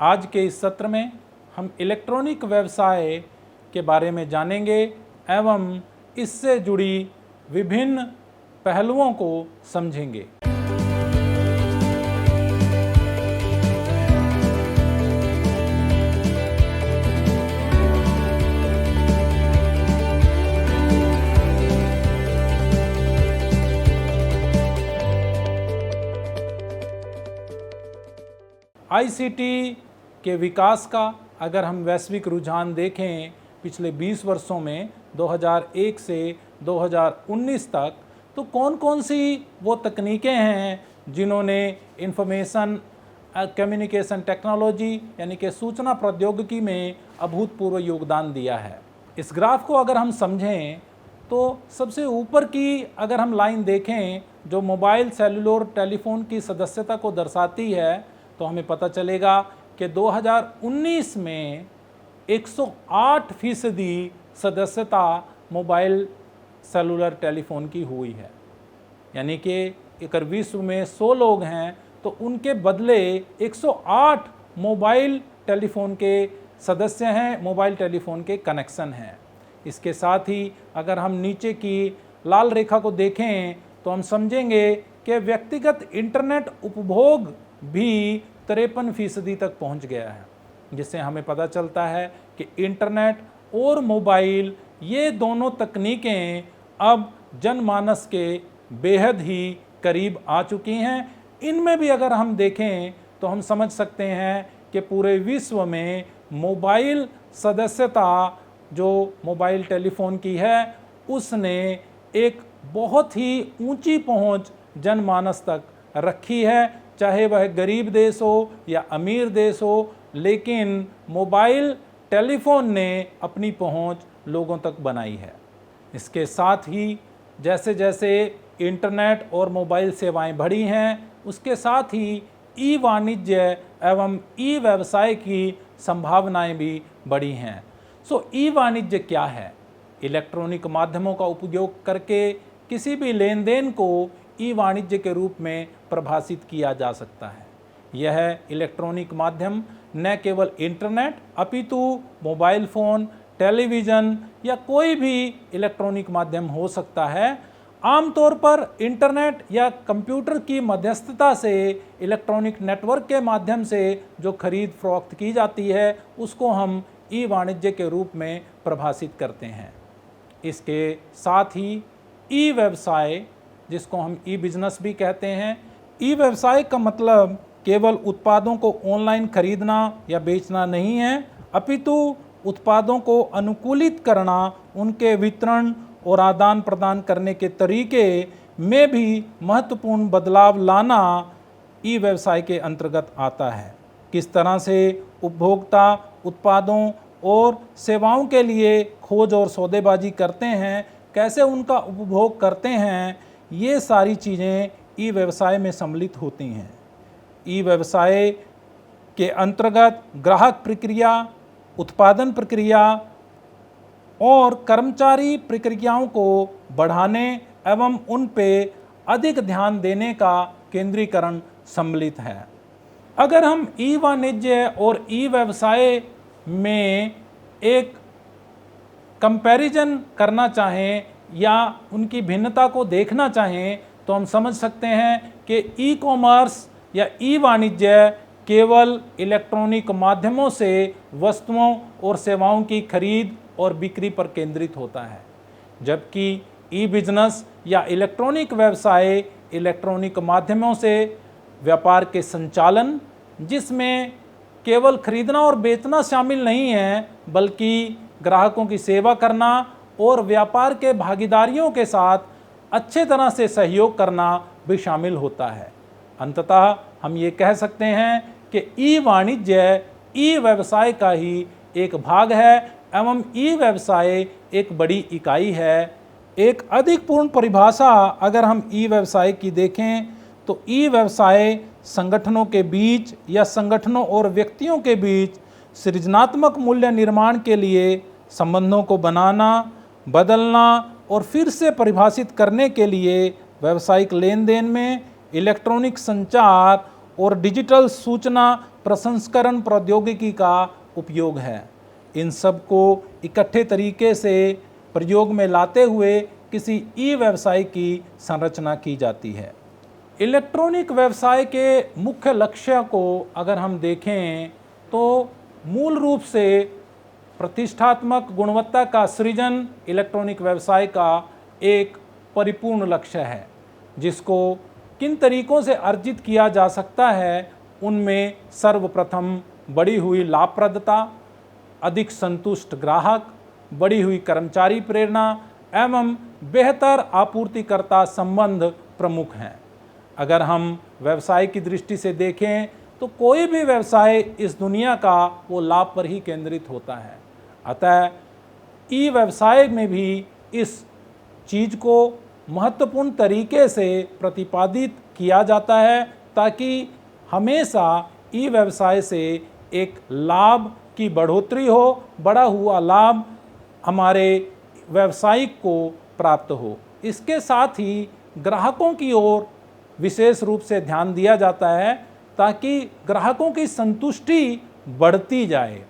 आज के इस सत्र में हम इलेक्ट्रॉनिक व्यवसाय के बारे में जानेंगे एवं इससे जुड़ी विभिन्न पहलुओं को समझेंगे। आईसीटी के विकास का अगर हम वैश्विक रुझान देखें पिछले 20 वर्षों में 2001 से 2019 तक, तो कौन कौन सी वो तकनीकें हैं जिन्होंने इंफॉर्मेशन कम्युनिकेशन टेक्नोलॉजी यानी कि सूचना प्रौद्योगिकी में अभूतपूर्व योगदान दिया है। इस ग्राफ को अगर हम समझें तो सबसे ऊपर की अगर हम लाइन देखें जो मोबाइल सेलुलर टेलीफोन की सदस्यता को दर्शाती है, तो हमें पता चलेगा कि 2019 में 108% सदस्यता मोबाइल सेलुलर टेलीफोन की हुई है। यानी कि अगर विश्व में 100 लोग हैं तो उनके बदले 108 मोबाइल टेलीफोन के सदस्य हैं, मोबाइल टेलीफोन के कनेक्शन हैं। इसके साथ ही अगर हम नीचे की लाल रेखा को देखें तो हम समझेंगे कि व्यक्तिगत इंटरनेट उपभोग भी 53% तक पहुंच गया है, जिससे हमें पता चलता है कि इंटरनेट और मोबाइल ये दोनों तकनीकें अब जनमानस के बेहद ही करीब आ चुकी हैं। इनमें भी अगर हम देखें तो हम समझ सकते हैं कि पूरे विश्व में मोबाइल सदस्यता जो मोबाइल टेलीफोन की है उसने एक बहुत ही ऊंची पहुंच जनमानस तक रखी है, चाहे वह गरीब देश हो या अमीर देश हो, लेकिन मोबाइल टेलीफोन ने अपनी पहुंच लोगों तक बनाई है। इसके साथ ही जैसे जैसे इंटरनेट और मोबाइल सेवाएं बढ़ी हैं, उसके साथ ही ई वाणिज्य एवं ई व्यवसाय की संभावनाएं भी बढ़ी हैं। ई वाणिज्य क्या है? इलेक्ट्रॉनिक माध्यमों का उपयोग करके किसी भी लेन देन को ई वाणिज्य के रूप में परिभाषित किया जा सकता है। यह इलेक्ट्रॉनिक माध्यम न केवल इंटरनेट अपितु मोबाइल फ़ोन, टेलीविज़न या कोई भी इलेक्ट्रॉनिक माध्यम हो सकता है। आमतौर पर इंटरनेट या कंप्यूटर की मध्यस्थता से इलेक्ट्रॉनिक नेटवर्क के माध्यम से जो खरीद फरोख्त की जाती है उसको हम ई वाणिज्य के रूप में परिभाषित करते हैं। इसके साथ ही ई व्यवसाय, जिसको हम ई बिजनेस भी कहते हैं, ई व्यवसाय का मतलब केवल उत्पादों को ऑनलाइन खरीदना या बेचना नहीं है, अपितु उत्पादों को अनुकूलित करना, उनके वितरण और आदान प्रदान करने के तरीके में भी महत्वपूर्ण बदलाव लाना ई व्यवसाय के अंतर्गत आता है। किस तरह से उपभोक्ता उत्पादों और सेवाओं के लिए खोज और सौदेबाजी करते हैं, कैसे उनका उपभोग करते हैं, ये सारी चीज़ें ई व्यवसाय में सम्मिलित होती हैं। ई व्यवसाय के अंतर्गत ग्राहक प्रक्रिया, उत्पादन प्रक्रिया और कर्मचारी प्रक्रियाओं को बढ़ाने एवं उन पे अधिक ध्यान देने का केंद्रीकरण सम्मिलित है। अगर हम ई वाणिज्य और ई व्यवसाय में एक कंपैरिजन करना चाहें या उनकी भिन्नता को देखना चाहें तो हम समझ सकते हैं कि ई कॉमर्स या ई वाणिज्य केवल इलेक्ट्रॉनिक माध्यमों से वस्तुओं और सेवाओं की खरीद और बिक्री पर केंद्रित होता है, जबकि ई बिजनेस या इलेक्ट्रॉनिक व्यवसाय इलेक्ट्रॉनिक माध्यमों से व्यापार के संचालन, जिसमें केवल खरीदना और बेचना शामिल नहीं है बल्कि ग्राहकों की सेवा करना और व्यापार के भागीदारियों के साथ अच्छे तरह से सहयोग करना भी शामिल होता है। अंततः हम ये कह सकते हैं कि ई वाणिज्य ई व्यवसाय का ही एक भाग है एवं ई व्यवसाय एक बड़ी इकाई है। एक अधिक पूर्ण परिभाषा अगर हम ई व्यवसाय की देखें तो ई व्यवसाय संगठनों के बीच या संगठनों और व्यक्तियों के बीच सृजनात्मक मूल्य निर्माण के लिए संबंधों को बनाना, बदलना और फिर से परिभाषित करने के लिए व्यावसायिक लेन देन में इलेक्ट्रॉनिक संचार और डिजिटल सूचना प्रसंस्करण प्रौद्योगिकी का उपयोग है। इन सब को इकट्ठे तरीके से प्रयोग में लाते हुए किसी ई व्यवसाय की संरचना की जाती है। इलेक्ट्रॉनिक व्यवसाय के मुख्य लक्ष्य को अगर हम देखें तो मूल रूप से प्रतिष्ठात्मक गुणवत्ता का सृजन इलेक्ट्रॉनिक व्यवसाय का एक परिपूर्ण लक्ष्य है, जिसको किन तरीकों से अर्जित किया जा सकता है उनमें सर्वप्रथम बढ़ी हुई लाभप्रदता, अधिक संतुष्ट ग्राहक, बढ़ी हुई कर्मचारी प्रेरणा एवं बेहतर आपूर्तिकर्ता संबंध प्रमुख हैं। अगर हम व्यवसाय की दृष्टि से देखें तो कोई भी व्यवसाय इस दुनिया का वो लाभ पर ही केंद्रित होता है। अतः ई व्यवसाय में भी इस चीज़ को महत्वपूर्ण तरीके से प्रतिपादित किया जाता है ताकि हमेशा ई व्यवसाय से एक लाभ की बढ़ोतरी हो, बढ़ा हुआ लाभ हमारे व्यवसायिक को प्राप्त हो। इसके साथ ही ग्राहकों की ओर विशेष रूप से ध्यान दिया जाता है ताकि ग्राहकों की संतुष्टि बढ़ती जाए।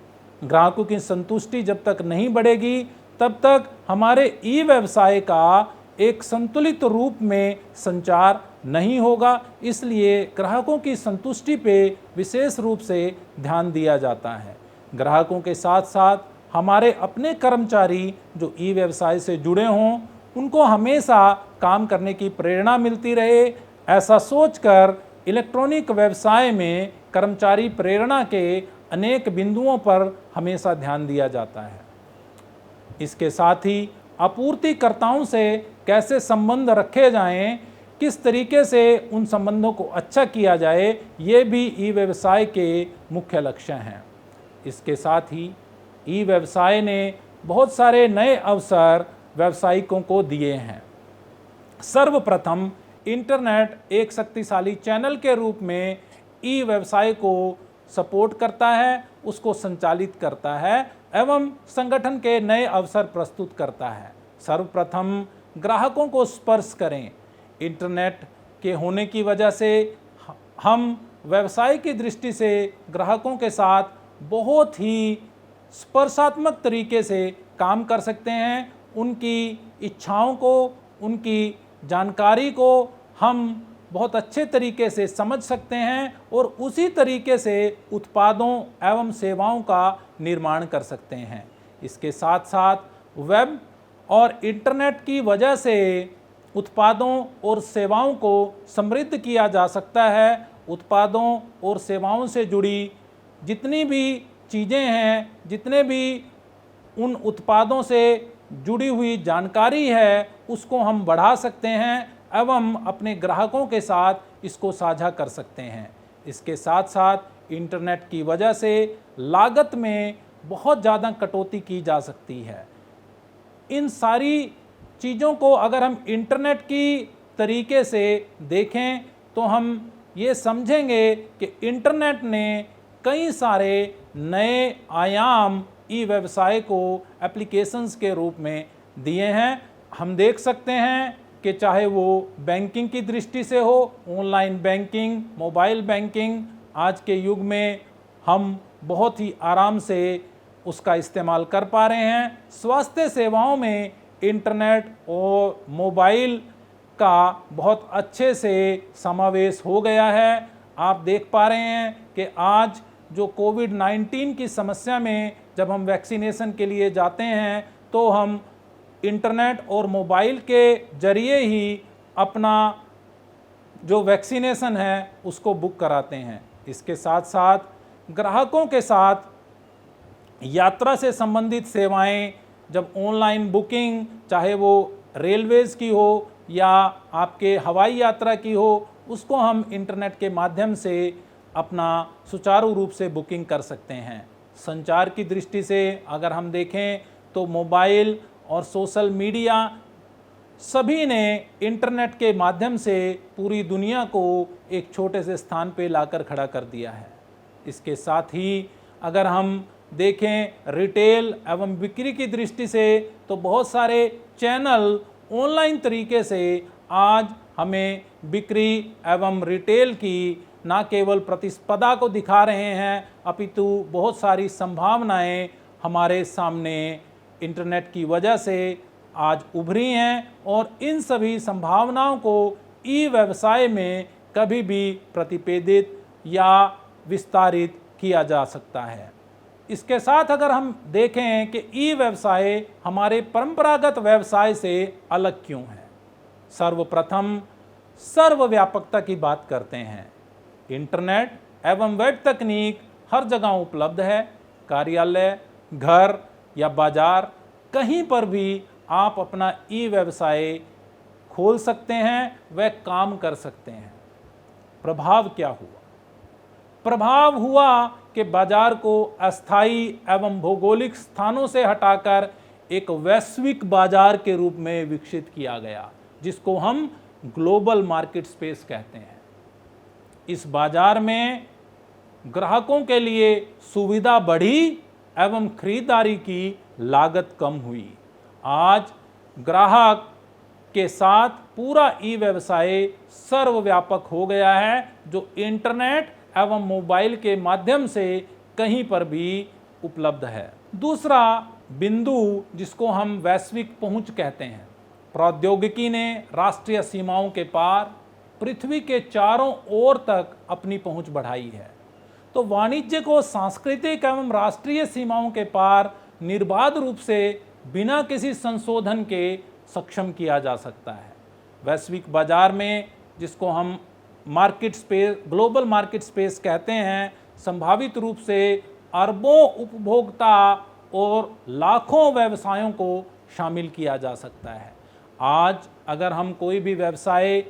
ग्राहकों की संतुष्टि जब तक नहीं बढ़ेगी तब तक हमारे ई व्यवसाय का एक संतुलित रूप में संचार नहीं होगा। इसलिए ग्राहकों की संतुष्टि पे विशेष रूप से ध्यान दिया जाता है। ग्राहकों के साथ साथ हमारे अपने कर्मचारी जो ई व्यवसाय से जुड़े हों उनको हमेशा काम करने की प्रेरणा मिलती रहे, ऐसा सोचकर इलेक्ट्रॉनिक व्यवसाय में कर्मचारी प्रेरणा के अनेक बिंदुओं पर हमेशा ध्यान दिया जाता है। इसके साथ ही आपूर्तिकर्ताओं से कैसे संबंध रखे जाएं, किस तरीके से उन संबंधों को अच्छा किया जाए, ये भी ई व्यवसाय के मुख्य लक्ष्य हैं। इसके साथ ही ई व्यवसाय ने बहुत सारे नए अवसर व्यावसायिकों को दिए हैं। सर्वप्रथम इंटरनेट एक शक्तिशाली चैनल के रूप में ई व्यवसाय को सपोर्ट करता है, उसको संचालित करता है एवं संगठन के नए अवसर प्रस्तुत करता है। सर्वप्रथम ग्राहकों को स्पर्श करें। इंटरनेट के होने की वजह से हम व्यवसाय की दृष्टि से ग्राहकों के साथ बहुत ही स्पर्शात्मक तरीके से काम कर सकते हैं। उनकी इच्छाओं को, उनकी जानकारी को हम बहुत अच्छे तरीके से समझ सकते हैं और उसी तरीके से उत्पादों एवं सेवाओं का निर्माण कर सकते हैं। इसके साथ साथ वेब और इंटरनेट की वजह से उत्पादों और सेवाओं को समृद्ध किया जा सकता है। उत्पादों और सेवाओं से जुड़ी जितनी भी चीज़ें हैं, जितने भी उन उत्पादों से जुड़ी हुई जानकारी है, उसको हम बढ़ा सकते हैं एवं अपने ग्राहकों के साथ इसको साझा कर सकते हैं। इसके साथ साथ इंटरनेट की वजह से लागत में बहुत ज़्यादा कटौती की जा सकती है। इन सारी चीज़ों को अगर हम इंटरनेट की तरीके से देखें तो हम ये समझेंगे कि इंटरनेट ने कई सारे नए आयाम ई व्यवसाय को एप्लीकेशंस के रूप में दिए हैं। हम देख सकते हैं कि चाहे वो बैंकिंग की दृष्टि से हो, ऑनलाइन बैंकिंग, मोबाइल बैंकिंग, आज के युग में हम बहुत ही आराम से उसका इस्तेमाल कर पा रहे हैं। स्वास्थ्य सेवाओं में इंटरनेट और मोबाइल का बहुत अच्छे से समावेश हो गया है। आप देख पा रहे हैं कि आज जो कोविड-19 की समस्या में जब हम वैक्सीनेशन के लिए जाते हैं तो हम इंटरनेट और मोबाइल के जरिए ही अपना जो वैक्सीनेशन है उसको बुक कराते हैं। इसके साथ साथ ग्राहकों के साथ यात्रा से संबंधित सेवाएं, जब ऑनलाइन बुकिंग, चाहे वो रेलवेज़ की हो या आपके हवाई यात्रा की हो, उसको हम इंटरनेट के माध्यम से अपना सुचारू रूप से बुकिंग कर सकते हैं। संचार की दृष्टि से अगर हम देखें तो मोबाइल और सोशल मीडिया सभी ने इंटरनेट के माध्यम से पूरी दुनिया को एक छोटे से स्थान पे लाकर खड़ा कर दिया है। इसके साथ ही अगर हम देखें रिटेल एवं बिक्री की दृष्टि से तो बहुत सारे चैनल ऑनलाइन तरीके से आज हमें बिक्री एवं रिटेल की ना केवल प्रतिस्पर्धा को दिखा रहे हैं, अपितु बहुत सारी संभावनाएं हमारे सामने इंटरनेट की वजह से आज उभरी हैं और इन सभी संभावनाओं को ई व्यवसाय में कभी भी प्रतिपेदित या विस्तारित किया जा सकता है। इसके साथ अगर हम देखें कि ई व्यवसाय हमारे परंपरागत व्यवसाय से अलग क्यों है, सर्वप्रथम सर्वव्यापकता की बात करते हैं। इंटरनेट एवं वेब तकनीक हर जगह उपलब्ध है। कार्यालय, घर या बाजार, कहीं पर भी आप अपना ई व्यवसाय खोल सकते हैं, वह काम कर सकते हैं। प्रभाव क्या हुआ? प्रभाव हुआ कि बाजार को अस्थायी एवं भौगोलिक स्थानों से हटाकर एक वैश्विक बाजार के रूप में विकसित किया गया, जिसको हम ग्लोबल मार्केट स्पेस कहते हैं। इस बाजार में ग्राहकों के लिए सुविधा बढ़ी एवं खरीदारी की लागत कम हुई। आज ग्राहक के साथ पूरा ई व्यवसाय सर्वव्यापक हो गया है, जो इंटरनेट एवं मोबाइल के माध्यम से कहीं पर भी उपलब्ध है। दूसरा बिंदु, जिसको हम वैश्विक पहुंच कहते हैं, प्रौद्योगिकी ने राष्ट्रीय सीमाओं के पार पृथ्वी के चारों ओर तक अपनी पहुंच बढ़ाई है। तो वाणिज्य को सांस्कृतिक एवं राष्ट्रीय सीमाओं के पार निर्बाध रूप से बिना किसी संशोधन के सक्षम किया जा सकता है। वैश्विक बाजार में, जिसको हम market space, global market space कहते हैं, संभावित रूप से अरबों उपभोक्ता और लाखों व्यवसायों को शामिल किया जा सकता है। आज अगर हम कोई भी व्यवसाय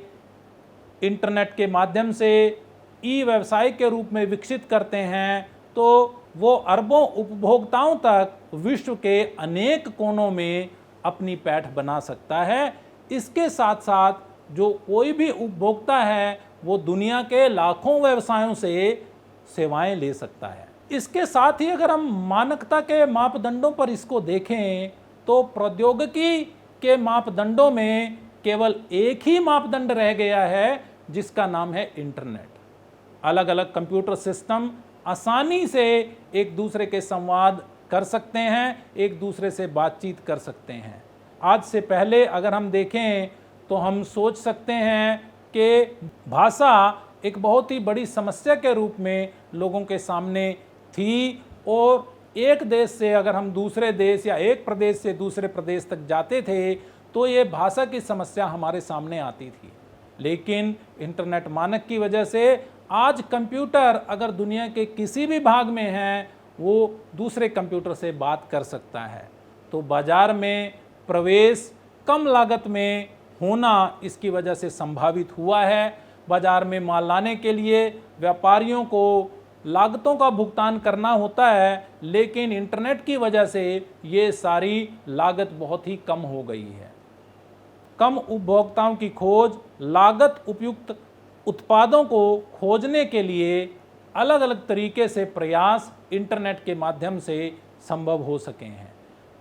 इंटरनेट के माध्यम से ई व्यवसाय के रूप में विकसित करते हैं, तो वो अरबों उपभोक्ताओं तक विश्व के अनेक कोनों में अपनी पैठ बना सकता है। इसके साथ साथ जो कोई भी उपभोक्ता है, वो दुनिया के लाखों व्यवसायों से सेवाएं ले सकता है। इसके साथ ही अगर हम मानकता के मापदंडों पर इसको देखें, तो प्रौद्योगिकी के मापदंडों में केवल एक ही मापदंड रह गया है, जिसका नाम है इंटरनेट। अलग अलग कंप्यूटर सिस्टम आसानी से एक दूसरे के संवाद कर सकते हैं, एक दूसरे से बातचीत कर सकते हैं। आज से पहले अगर हम देखें तो हम सोच सकते हैं कि भाषा एक बहुत ही बड़ी समस्या के रूप में लोगों के सामने थी, और एक देश से अगर हम दूसरे देश या एक प्रदेश से दूसरे प्रदेश तक जाते थे, तो ये भाषा की समस्या हमारे सामने आती थी। लेकिन इंटरनेट मानक की वजह से आज कंप्यूटर अगर दुनिया के किसी भी भाग में है, वो दूसरे कंप्यूटर से बात कर सकता है। तो बाजार में प्रवेश कम लागत में होना इसकी वजह से संभावित हुआ है। बाजार में माल लाने के लिए व्यापारियों को लागतों का भुगतान करना होता है, लेकिन इंटरनेट की वजह से ये सारी लागत बहुत ही कम हो गई है। कम उपभोक्ताओं की खोज, लागत उपयुक्त उत्पादों को खोजने के लिए अलग अलग तरीके से प्रयास इंटरनेट के माध्यम से संभव हो सके हैं।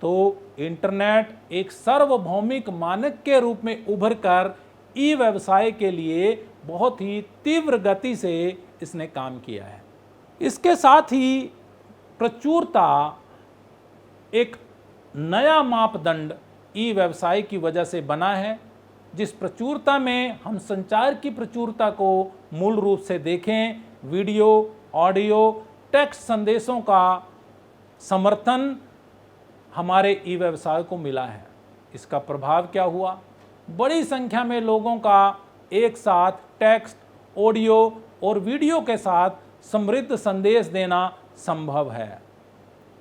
तो इंटरनेट एक सार्वभौमिक मानक के रूप में उभर कर ई व्यवसाय के लिए बहुत ही तीव्र गति से इसने काम किया है। इसके साथ ही प्रचुरता एक नया मापदंड ई व्यवसाय की वजह से बना है, जिस प्रचुरता में हम संचार की प्रचुरता को मूल रूप से देखें, वीडियो, ऑडियो, टेक्स्ट संदेशों का समर्थन हमारे ई व्यवसाय को मिला है। इसका प्रभाव क्या हुआ? बड़ी संख्या में लोगों का एक साथ टेक्स्ट, ऑडियो और वीडियो के साथ समृद्ध संदेश देना संभव है।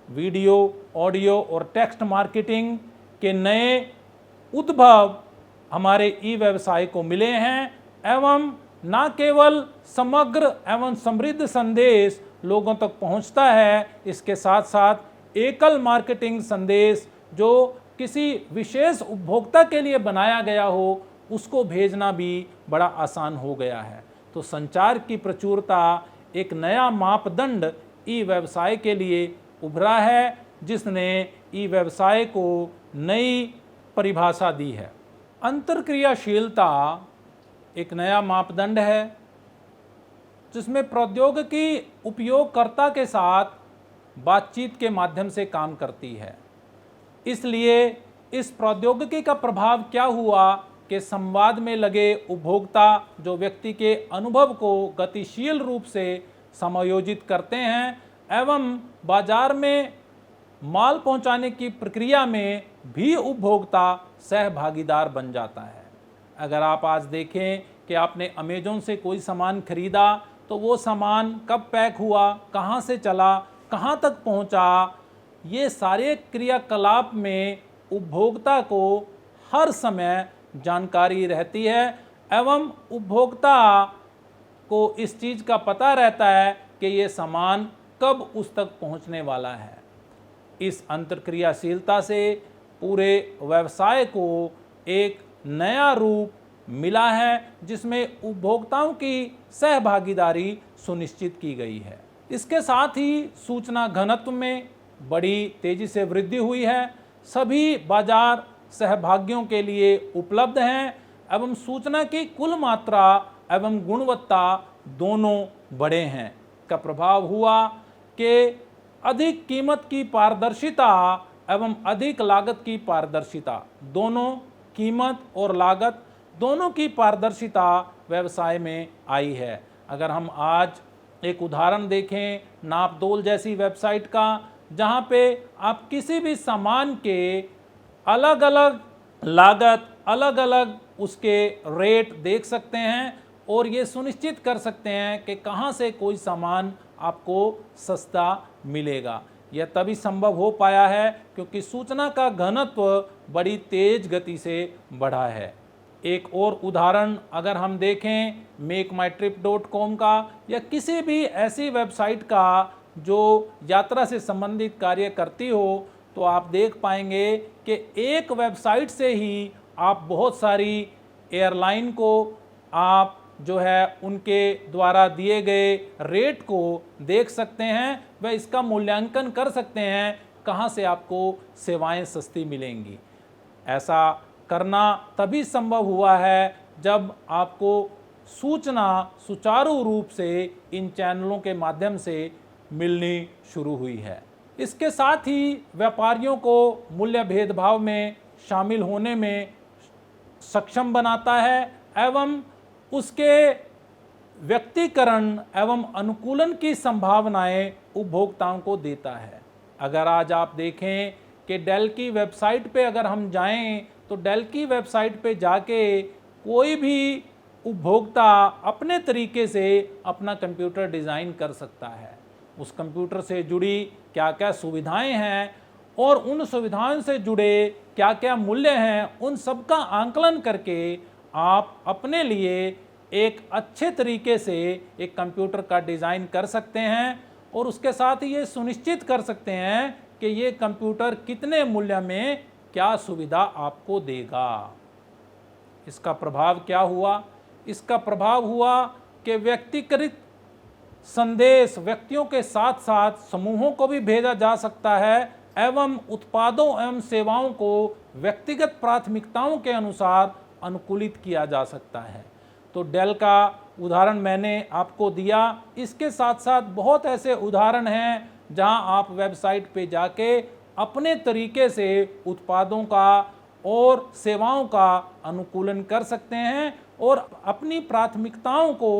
वीडियो, ऑडियो और टेक्स्ट मार्केटिंग के नए उद्भव हमारे ई व्यवसाय को मिले हैं, एवं न केवल समग्र एवं समृद्ध संदेश लोगों तक पहुंचता है, इसके साथ साथ एकल मार्केटिंग संदेश जो किसी विशेष उपभोक्ता के लिए बनाया गया हो, उसको भेजना भी बड़ा आसान हो गया है। तो संचार की प्रचुरता एक नया मापदंड ई व्यवसाय के लिए उभरा है, जिसने ई व्यवसाय को नई परिभाषा दी है। अंतरक्रियाशीलता एक नया मापदंड है। जिसमें प्रौद्योगिकी उपयोगकर्ता के साथ बातचीत के माध्यम से काम करती है। इसलिए इस प्रौद्योगिकी का प्रभाव क्या हुआ कि संवाद में लगे उपभोक्ता जो व्यक्ति के अनुभव को गतिशील रूप से समायोजित करते हैं एवं बाजार में माल पहुंचाने की प्रक्रिया में भी उपभोक्ता सहभागीदार बन जाता है। अगर आप आज देखें कि आपने अमेज़न से कोई सामान खरीदा तो वो सामान कब पैक हुआ, कहाँ से चला, कहाँ तक पहुँचा, ये सारे क्रियाकलाप में उपभोक्ता को हर समय जानकारी रहती है एवं उपभोक्ता को इस चीज़ का पता रहता है कि ये सामान कब उस तक पहुंचने वाला है। इस अंतर्क्रियाशीलता से पूरे व्यवसाय को एक नया रूप मिला है जिसमें उपभोक्ताओं की सहभागीदारी सुनिश्चित की गई है। इसके साथ ही सूचना घनत्व में बड़ी तेजी से वृद्धि हुई है। सभी बाजार सहभागियों के लिए उपलब्ध हैं एवं सूचना की कुल मात्रा एवं गुणवत्ता दोनों बढ़े हैं। का प्रभाव हुआ कि अधिक कीमत की पारदर्शिता एवं अधिक लागत की पारदर्शिता, दोनों कीमत और लागत दोनों की पारदर्शिता व्यवसाय में आई है। अगर हम आज एक उदाहरण देखें नापतोल जैसी वेबसाइट का, जहां पे आप किसी भी सामान के अलग अलग लागत, अलग अलग उसके रेट देख सकते हैं और ये सुनिश्चित कर सकते हैं कि कहां से कोई सामान आपको सस्ता मिलेगा। यह तभी संभव हो पाया है क्योंकि सूचना का घनत्व बड़ी तेज गति से बढ़ा है। एक और उदाहरण अगर हम देखें मेकमाईट्रिप.com का या किसी भी ऐसी वेबसाइट का जो यात्रा से संबंधित कार्य करती हो, तो आप देख पाएंगे कि एक वेबसाइट से ही आप बहुत सारी एयरलाइन को आप जो है उनके द्वारा दिए गए रेट को देख सकते हैं, व इसका मूल्यांकन कर सकते हैं कहां से आपको सेवाएं सस्ती मिलेंगी। ऐसा करना तभी संभव हुआ है जब आपको सूचना सुचारू रूप से इन चैनलों के माध्यम से मिलनी शुरू हुई है। इसके साथ ही व्यापारियों को मूल्य भेदभाव में शामिल होने में सक्षम बनाता है एवं उसके व्यक्तिकरण एवं अनुकूलन की संभावनाएं उपभोक्ताओं को देता है। अगर आज आप देखें कि डेल की वेबसाइट पे अगर हम जाएं तो डेल की वेबसाइट पे जाके कोई भी उपभोक्ता अपने तरीके से अपना कंप्यूटर डिज़ाइन कर सकता है। उस कंप्यूटर से जुड़ी क्या क्या सुविधाएं हैं और उन सुविधाओं से जुड़े क्या क्या मूल्य हैं, उन सब का आंकलन करके आप अपने लिए एक अच्छे तरीके से एक कंप्यूटर का डिज़ाइन कर सकते हैं और उसके साथ ही ये सुनिश्चित कर सकते हैं कि ये कंप्यूटर कितने मूल्य में क्या सुविधा आपको देगा। इसका प्रभाव क्या हुआ? इसका प्रभाव हुआ कि व्यक्तिकृत संदेश व्यक्तियों के साथ साथ समूहों को भी भेजा जा सकता है एवं उत्पादों एवं सेवाओं को व्यक्तिगत प्राथमिकताओं के अनुसार अनुकूलित किया जा सकता है। तो डेल का उदाहरण मैंने आपको दिया, इसके साथ साथ बहुत ऐसे उदाहरण हैं जहां आप वेबसाइट पे जाके अपने तरीके से उत्पादों का और सेवाओं का अनुकूलन कर सकते हैं और अपनी प्राथमिकताओं को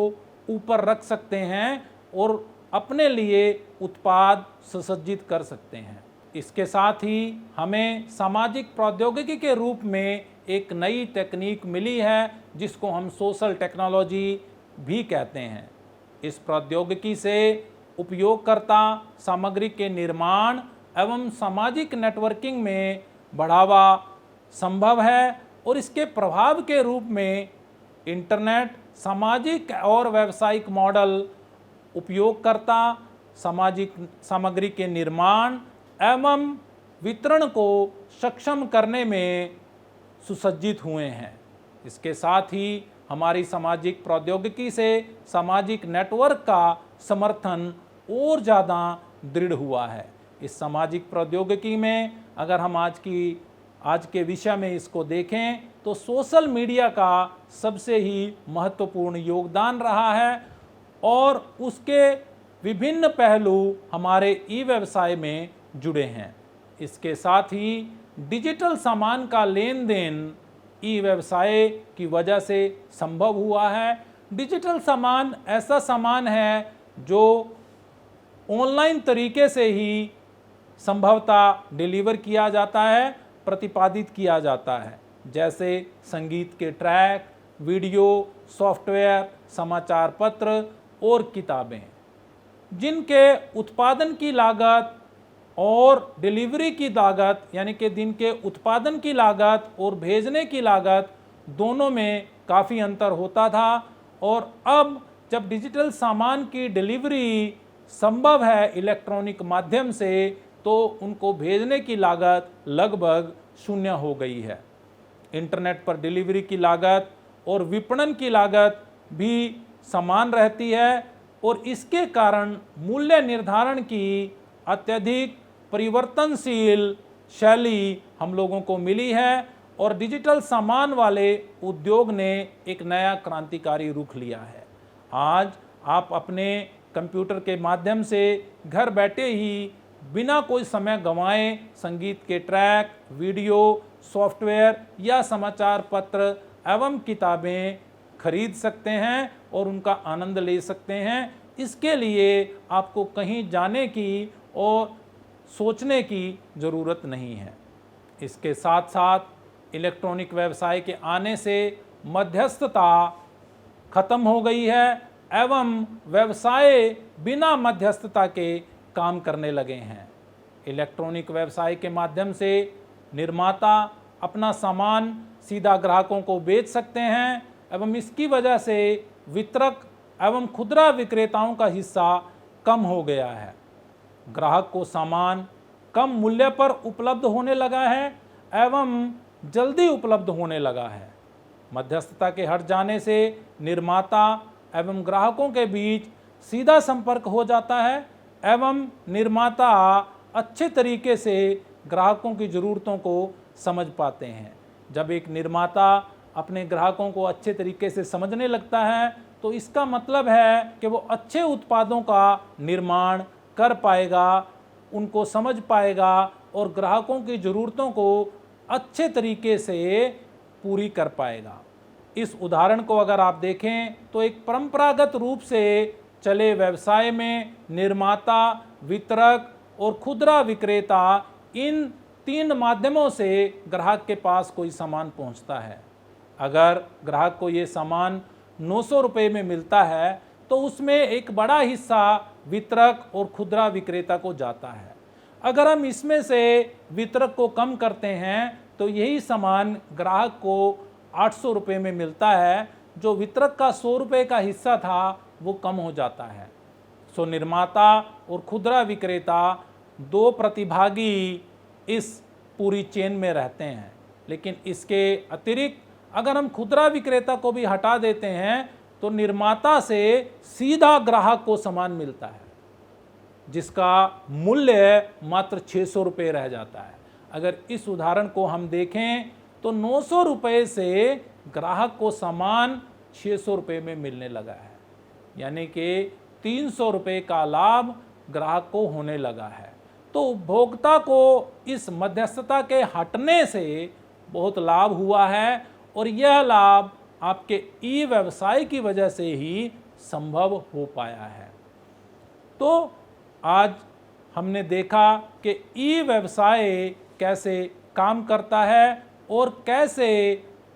ऊपर रख सकते हैं और अपने लिए उत्पाद सुसज्जित कर सकते हैं। इसके साथ ही हमें सामाजिक प्रौद्योगिकी के रूप में एक नई तकनीक मिली है जिसको हम सोशल टेक्नोलॉजी भी कहते हैं। इस प्रौद्योगिकी से उपयोगकर्ता सामग्री के निर्माण एवं सामाजिक नेटवर्किंग में बढ़ावा संभव है और इसके प्रभाव के रूप में इंटरनेट सामाजिक और व्यावसायिक मॉडल उपयोगकर्ता सामाजिक सामग्री के निर्माण एवं वितरण को सक्षम करने में सुसज्जित हुए हैं। इसके साथ ही हमारी सामाजिक प्रौद्योगिकी से सामाजिक नेटवर्क का समर्थन और ज़्यादा दृढ़ हुआ है। इस सामाजिक प्रौद्योगिकी में अगर हम आज के विषय में इसको देखें तो सोशल मीडिया का सबसे ही महत्वपूर्ण योगदान रहा है और उसके विभिन्न पहलू हमारे ई व्यवसाय में जुड़े हैं। इसके साथ ही डिजिटल सामान का लेन देन ई व्यवसाय की वजह से संभव हुआ है। डिजिटल सामान ऐसा सामान है जो ऑनलाइन तरीके से ही संभवतः डिलीवर किया जाता है, प्रतिपादित किया जाता है, जैसे संगीत के ट्रैक, वीडियो, सॉफ्टवेयर, समाचार पत्र और किताबें, जिनके उत्पादन की लागत और डिलीवरी की लागत, यानी कि दिन के उत्पादन की लागत और भेजने की लागत दोनों में काफ़ी अंतर होता था। और अब जब डिजिटल सामान की डिलीवरी संभव है इलेक्ट्रॉनिक माध्यम से, तो उनको भेजने की लागत लगभग शून्य हो गई है। इंटरनेट पर डिलीवरी की लागत और विपणन की लागत भी समान रहती है और इसके कारण मूल्य निर्धारण की अत्यधिक परिवर्तनशील शैली हम लोगों को मिली है और डिजिटल सामान वाले उद्योग ने एक नया क्रांतिकारी रुख लिया है। आज आप अपने कंप्यूटर के माध्यम से घर बैठे ही बिना कोई समय गंवाए संगीत के ट्रैक, वीडियो, सॉफ्टवेयर या समाचार पत्र एवं किताबें खरीद सकते हैं और उनका आनंद ले सकते हैं। इसके लिए आपको कहीं जाने की और सोचने की ज़रूरत नहीं है। इसके साथ साथ इलेक्ट्रॉनिक व्यवसाय के आने से मध्यस्थता खत्म हो गई है एवं व्यवसाय बिना मध्यस्थता के काम करने लगे हैं। इलेक्ट्रॉनिक व्यवसाय के माध्यम से निर्माता अपना सामान सीधा ग्राहकों को बेच सकते हैं एवं इसकी वजह से वितरक एवं खुदरा विक्रेताओं का हिस्सा कम हो गया है। ग्राहक को सामान कम मूल्य पर उपलब्ध होने लगा है एवं जल्दी उपलब्ध होने लगा है। मध्यस्थता के हट जाने से निर्माता एवं ग्राहकों के बीच सीधा संपर्क हो जाता है एवं निर्माता अच्छे तरीके से ग्राहकों की ज़रूरतों को समझ पाते हैं। जब एक निर्माता अपने ग्राहकों को अच्छे तरीके से समझने लगता है तो इसका मतलब है कि वो अच्छे उत्पादों का निर्माण कर पाएगा, उनको समझ पाएगा और ग्राहकों की ज़रूरतों को अच्छे तरीके से पूरी कर पाएगा। इस उदाहरण को अगर आप देखें तो एक परंपरागत रूप से चले व्यवसाय में निर्माता, वितरक और खुदरा विक्रेता इन तीन माध्यमों से ग्राहक के पास कोई सामान पहुंचता है। अगर ग्राहक को ये सामान 900 रुपये में मिलता है तो उसमें एक बड़ा हिस्सा वितरक और खुदरा विक्रेता को जाता है। अगर हम इसमें से वितरक को कम करते हैं तो यही सामान ग्राहक को 800 रुपये में मिलता है, जो वितरक का 100 रुपये का हिस्सा था वो कम हो जाता है। सो निर्माता और खुदरा विक्रेता दो प्रतिभागी इस पूरी चेन में रहते हैं, लेकिन इसके अतिरिक्त अगर हम खुदरा विक्रेता को भी हटा देते हैं तो निर्माता से सीधा ग्राहक को सामान मिलता है जिसका मूल्य मात्र 600 रुपये रह जाता है। अगर इस उदाहरण को हम देखें तो 900 रुपये से ग्राहक को सामान 600 रुपये में मिलने लगा है, यानी कि 300 रुपये का लाभ ग्राहक को होने लगा है। तो उपभोक्ता को इस मध्यस्थता के हटने से बहुत लाभ हुआ है और यह लाभ आपके ई व्यवसाय की वजह से ही संभव हो पाया है। तो आज हमने देखा कि ई व्यवसाय कैसे काम करता है और कैसे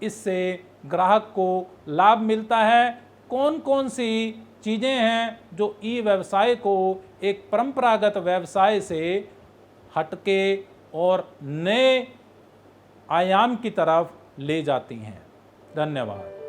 इससे ग्राहक को लाभ मिलता है, कौन कौन सी चीज़ें हैं जो ई व्यवसाय को एक परंपरागत व्यवसाय से हटके और नए आयाम की तरफ ले जाती हैं। धन्यवाद।